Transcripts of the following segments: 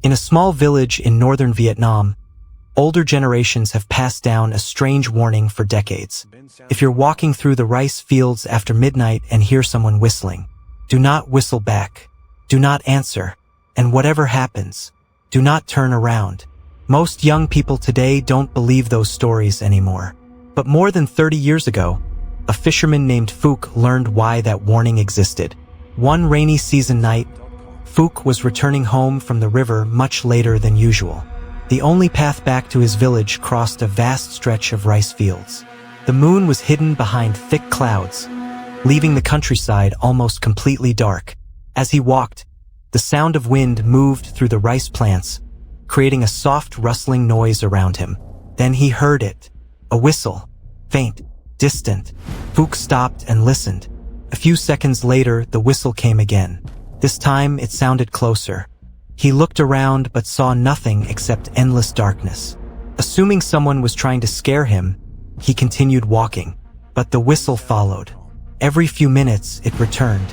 In a small village in northern Vietnam, older generations have passed down a strange warning for decades. If you're walking through the rice fields after midnight and hear someone whistling, do not whistle back. Do not answer. And whatever happens, do not turn around. Most young people today don't believe those stories anymore. But more than 30 years ago, a fisherman named Phuc learned why that warning existed. One rainy season night, Phuc was returning home from the river much later than usual. The only path back to his village crossed a vast stretch of rice fields. The moon was hidden behind thick clouds, leaving the countryside almost completely dark. As he walked, the sound of wind moved through the rice plants, creating a soft rustling noise around him. Then he heard it. A whistle. Faint, distant. Phuc stopped and listened. A few seconds later, the whistle came again. This time, it sounded closer. He looked around but saw nothing except endless darkness. Assuming someone was trying to scare him, he continued walking. But the whistle followed. Every few minutes, it returned,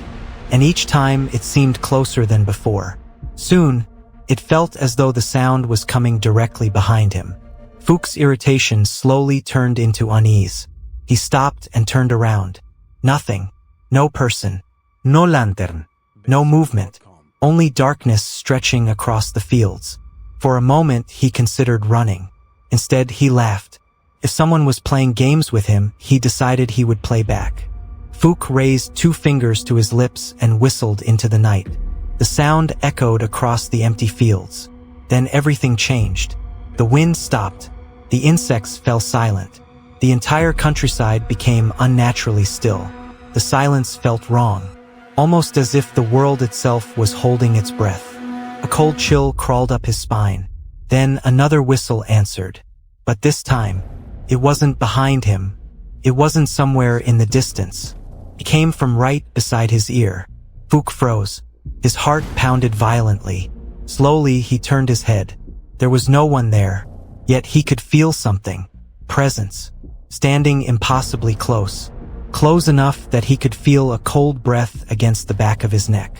and each time it seemed closer than before. Soon, it felt as though the sound was coming directly behind him. Phuc's irritation slowly turned into unease. He stopped and turned around. Nothing. No person. No lantern. No movement. Only darkness stretching across the fields. For a moment, he considered running. Instead, he laughed. If someone was playing games with him, he decided he would play back. Phuc raised 2 fingers to his lips and whistled into the night. The sound echoed across the empty fields. Then everything changed. The wind stopped. The insects fell silent. The entire countryside became unnaturally still. The silence felt wrong, almost as if the world itself was holding its breath. A cold chill crawled up his spine. Then another whistle answered. But this time, it wasn't behind him. It wasn't somewhere in the distance. It came from right beside his ear. Phuc froze. His heart pounded violently. Slowly, he turned his head. There was no one there, yet he could feel something. Presence. Standing impossibly close. Close enough that he could feel a cold breath against the back of his neck.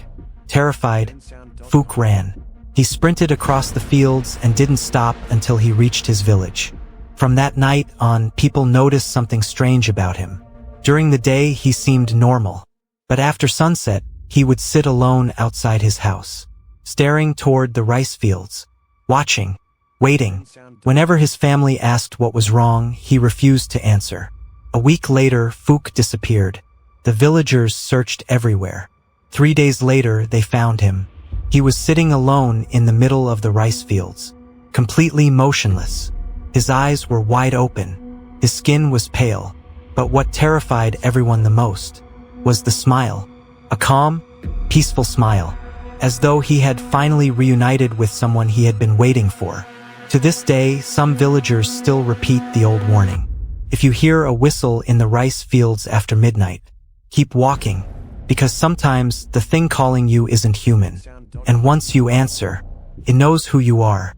Terrified, Phuc ran. He sprinted across the fields and didn't stop until he reached his village. From that night on, people noticed something strange about him. During the day, he seemed normal. But after sunset, he would sit alone outside his house, staring toward the rice fields, watching, waiting. Whenever his family asked what was wrong, he refused to answer. A week later, Phuc disappeared. The villagers searched everywhere. 3 days later, they found him. He was sitting alone in the middle of the rice fields, completely motionless. His eyes were wide open. His skin was pale. But what terrified everyone the most was the smile. A calm, peaceful smile, as though he had finally reunited with someone he had been waiting for. To this day, some villagers still repeat the old warning. If you hear a whistle in the rice fields after midnight, keep walking, because sometimes the thing calling you isn't human. And once you answer, it knows who you are.